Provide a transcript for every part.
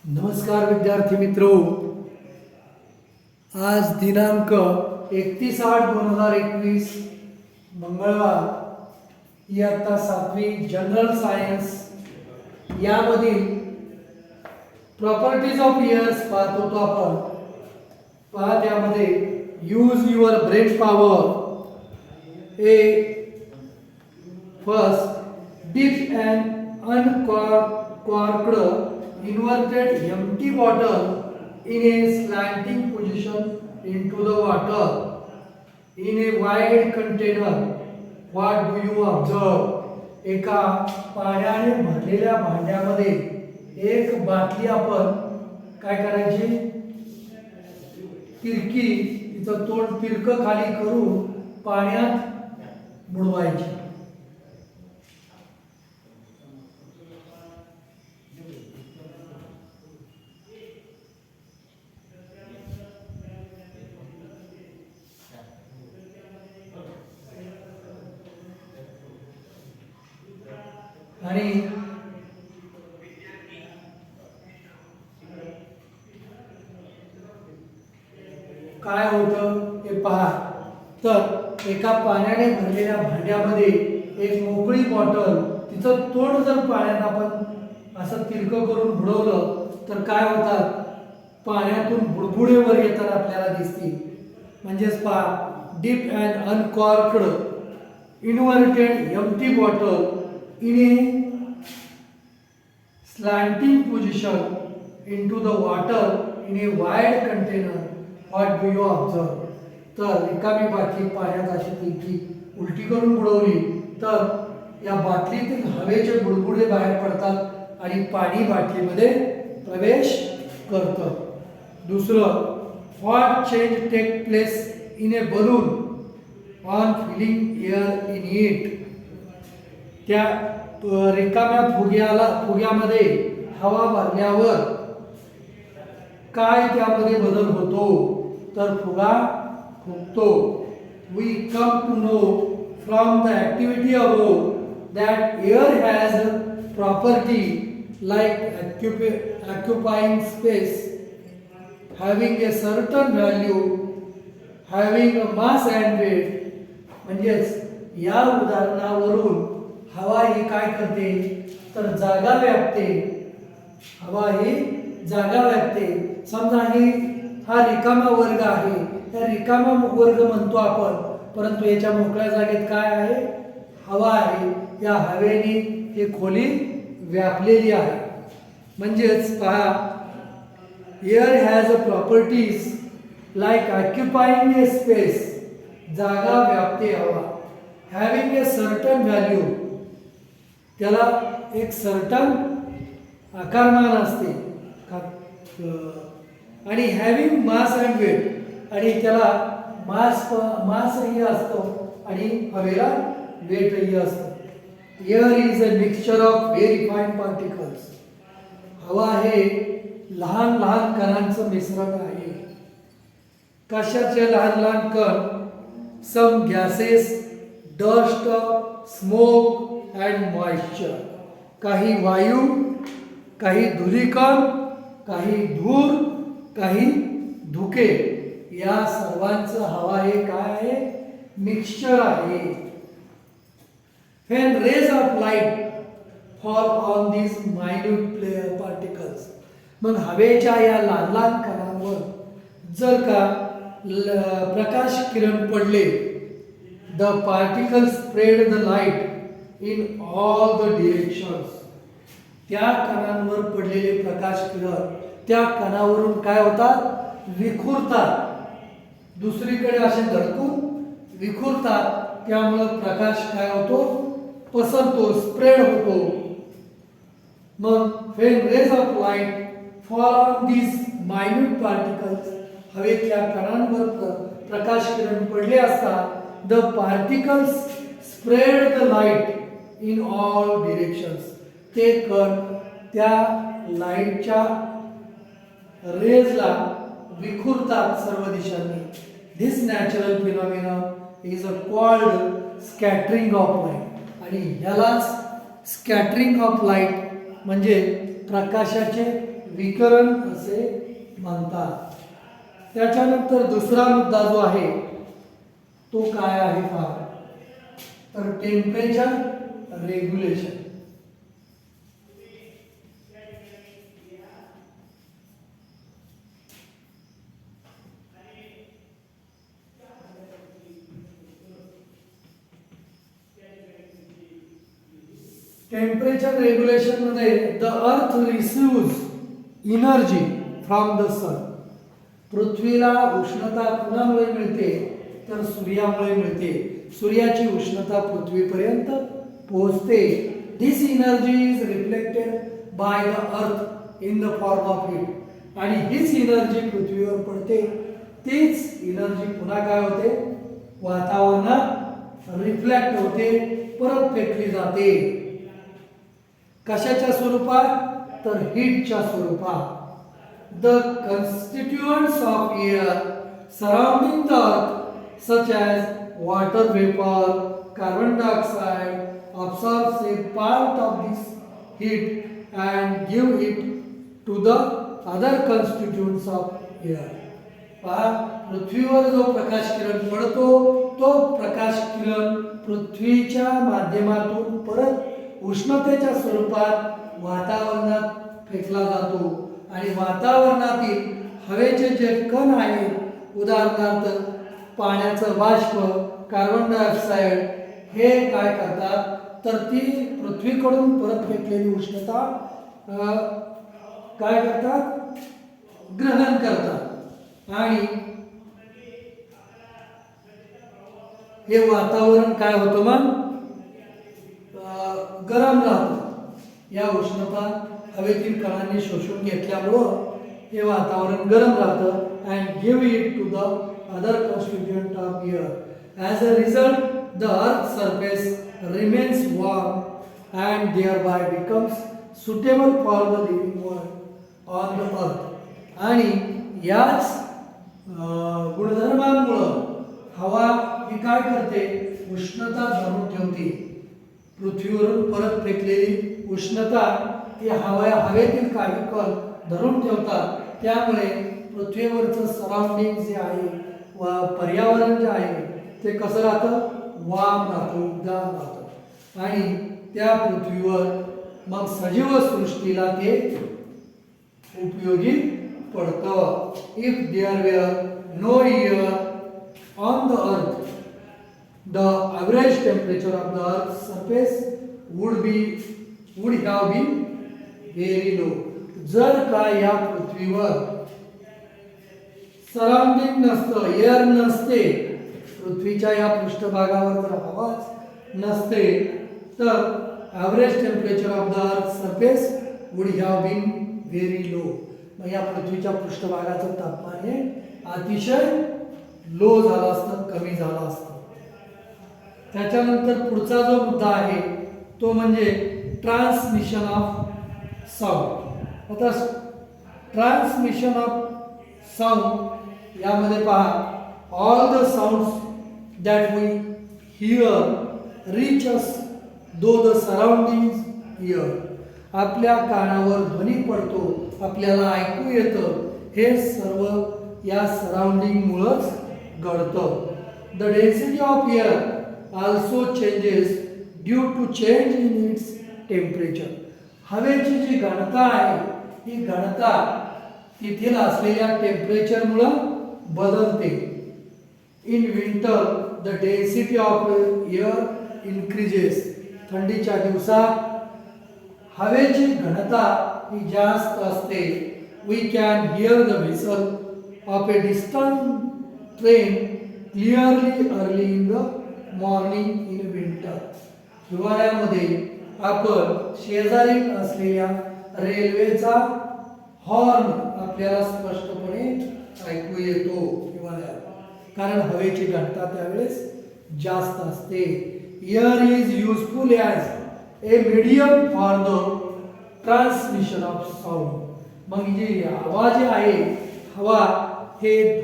नमस्कार विद्यार्थी मित्रों, आज दिनांक 31/8/2021 मंगळवार, इयत्ता 7वी जनरल सायन्स यामधील प्रॉपर्टीज ऑफ इयर्स पाहत होतो आपण. पहा त्यामध्ये use your brain power a first dip and uncorked inverted empty bottle in a slanting position into the water in a wide container. What do you observe? एका पाण्याने भरलेल्या भांड्यामध्ये एक बाटली आपण काय करायची, तिरकी तिचं तोंड तिरकं खाली करून पाण्यात बुडवायची. आणि काय होतं हे पहा. तर एका पाण्याने भरलेल्या भांड्यामध्ये एक मोकळी बॉटल, तिचं तोंड जर पाण्यात आपण असं तिरकं करून बुडवलं तर काय होतात, पाण्यातून बुडबुडे वर येताना आपल्याला दिसतील. म्हणजेच पहा, dip and uncorked inverted empty bottle in a slanting position into the water in a wide container. What do you observe? तर रिकामी बाटली पाण्यात अशी तिरकी उलटी करून बुडवली तर या बाटलीतील हवेचे बुडबुडे बाहेर पडतात आणि पाणी बाटलीमध्ये प्रवेश करतं. दुसरं, what change take place in a balloon on filling air in it. त्या रिकाम्या फुग्यामध्ये हवा भरल्यावर काय त्यामध्ये बदल होतो, तर फुगा फुगतो. We come to know from the activity above that air has property like occupying space, having a certain value, having a mass and weight. म्हणजेच या उदाहरणावरून हवा ही काय करते, तर जागा व्यापते. हवा ही जागा व्यापते. समजा हा रिकामा वर्ग आहे, त्या रिकामा वर्ग म्हणतो आपण, परंतु याच्या मोकळ्या जागेत काय आहे, हवा आहे. या हवेने ही खोली व्यापलेली आहे. म्हणजेच पहा, air has a properties like occupying A space, जागा व्यापते हवा. हॅव्हिंग ए सर्टन व्हॅल्यू, त्याला एक सर्टन आकारमान असते. आणि हॅव्हिंग मास अँड वेट, आणि त्याला मासही असतो आणि हवेला वेटही असतं. Air is a mixture of very fine particles. हवा हे लहान लहान कणांचं मिश्रण आहे. कशाचे लहान लहान कण? Some gases, dust, smoke and moisture. काही वायू, काही धुलीकण, काही धूर, काही धुके, या सर्वांचं हवा हे काय आहे, मिक्सचर आहे. When rays of light fall on this minute particles, मग हवेच्या या लहान लहान कणांवर जर का प्रकाश किरण पडले, the particles spread the light in all the directions. त्या कणांवर पडलेले प्रकाश किरण त्या कणावरून काय होतात, विखुरतात. दुसरीकडे असे धडकून विखुरतात. त्यामुळे प्रकाश काय होतो, पसरतो, स्प्रेड होतो. मग when rays of light fall on this minute particles, हवेतल्या कणांवर प्रकाश किरण पडले असता, the particles spread the light in all directions. ते कण त्या लाईटच्या रेजला विखुरतात सर्व दिशांनी. This natural phenomena is a called scattering of light. आणि ह्यालाच स्कॅटरिंग ऑफ लाईट म्हणजे प्रकाशाचे विकिरण असे म्हणतात. त्याच्यानंतर दुसरा मुद्दा जो आहे तो काय आहे पहा, तर टेम्परेचर रेग्युलेशन. टेम्परेचर रेग्युलेशन मध्ये the earth receives energy from the sun. पृथ्वीला उष्णता कुणामुळे मिळते, तर सूर्यामुळे मिळते. सूर्याची उष्णता पृथ्वीपर्यंत पोहोचते. This energy is reflected by the earth in the form of heat. आणि हीच एनर्जी पृथ्वीवर पडते. तीच एनर्जी पुन्हा काय होते, वातावरणात रिफ्लेक्ट होते, परत फेकली जाते. कशाच्या स्वरूपात, तर हीटच्या स्वरूपात. The constituents of air surrounding the earth such as water vapour, carbon dioxide absorbs a part of this heat and give it to the other constituents of air. पहा, पृथ्वीवर जो प्रकाश किरण पडतो तो प्रकाश किरण पृथ्वीच्या माध्यमातून परत उष्णतेच्या स्वरूपात वातावरणात फेकला जातो. आणि वातावरणातील हवेचे जे कण आहेत, उदाहरणार्थ पाण्याचं बाष्प, कार्बन डायऑक्साइड, हे काय करतात, तर ती पृथ्वीकडून परत फेकलेली उष्णता काय करतात, ग्रहण करतात. आणि हे वातावरण काय होतं, मग गरम राहतं. या उष्णता हवेतील कणांनी शोषून घेतल्यामुळं हे वातावरण गरम राहतं. And give it to the other constituent of air. As a result the earth surface remains warm and thereby becomes suitable for the living world on the earth. आणि याच गुणधर्मांमुळं हवा ही काय करते, उष्णता धरून ठेवते. पृथ्वीवरून परत फेकलेली उष्णता ही हवेतील काही कण धरून ठेवतात. त्यामुळे पृथ्वीवरचं सराउंडिंग जे आहे व पर्यावरण जे आहे ते कसं राहतं, वाम राहतो, उबदार राहतं. आणि त्या पृथ्वीवर मग सजीव सृष्टीला ते उपयोगी पडतं. If there were no air on the earth the average temperature of the earth surface would have been very low. जर का या पृथ्वीवर सराउंडिंग नसतं, एअर नसते, पृथ्वीच्या या पृष्ठभागावर जर हवाच नसते, तर average temperature of the earth surface would have been very low. मग या पृथ्वीच्या पृष्ठभागाचं तापमान हे अतिशय लो झालं असतं, कमी झालं असतं. त्याच्यानंतर पुढचा जो मुद्दा आहे तो म्हणजे ट्रान्समिशन ऑफ साऊंड. आता ट्रान्समिशन ऑफ साऊंड यामध्ये पहा, all the sounds that we hear reach us though the surroundings hear. आपल्या कानावर ध्वनी पडतो, आपल्याला ऐकू येतं, हे सर्व या सराउंडिंग मुळेच घडतं. The density of air also changes due to change in its temperature. हवेची जी घनता आहे ही घनता तिथील असलेल्या टेम्परेचरमुळे बदलते. In winter the density of air increases. थंडीच्या दिवसात हवेची घनता ही जास्त असते. We can hear the whistle of a distant train clearly early in the morning in winter. हिवाळ्यामध्ये आपण शेजारी असलेल्या रेल्वेचा हॉर्न आपल्याला स्पष्टपणे ऐकू येतो हिवाळ्यात, कारण हवेची घनता त्यावेळेस जास्त असते. Air is useful as a medium for the transmission of sound. मग जी हवा जी आहे, हवा हे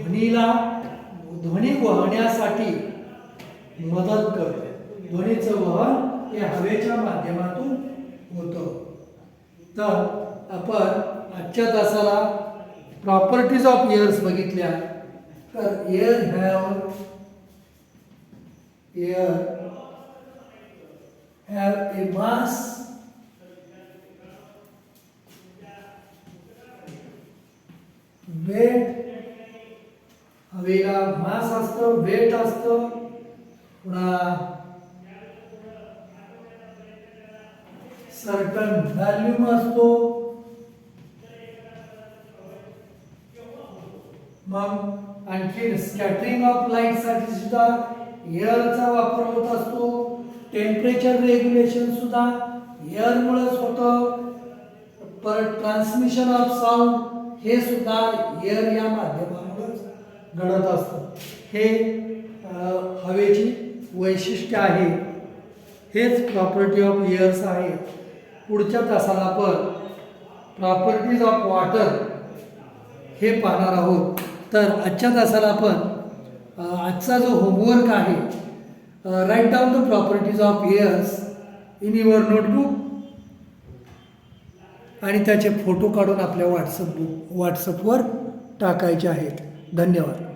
ध्वनी वाहण्यासाठी मदत करते. ध्वनीचं वहन हे हवेच्या माध्यमातून होतं. तर आपण आजच्या तासाला प्रॉपर्टीज ऑफ एअर्स बघितल्या तर air have a mass weight, हवेला मास असतं, वेट असतं, पुन्हा सर्टन व्हॅल्यूम असतो, मग आणखी स्कॅटरिंग ऑफ लाईट साठी सुद्धा एअरचा वापर होत असतो. टेम्परेचर रेग्युलेशन सुद्धा एअरमुळेच होतं. परत ट्रान्समिशन ऑफ साऊंड हे सुद्धा एअर या माध्यमामुळेच घडत असतं. हे हवेची वैशिष्ट्य आहे. हेच प्रॉपर्टी ऑफ एअर्स आहे. पुढच्या तासाला आपण प्रॉपर्टीज ऑफ वॉटर हे पाहणार आहोत. तर आजच्या तासाला आपण आजचा जो होमवर्क आहे, write down the properties of airs in your notebook आणि त्याचे फोटो काढून आपल्या व्हॉट्सअपवर टाकायचे आहेत. धन्यवाद.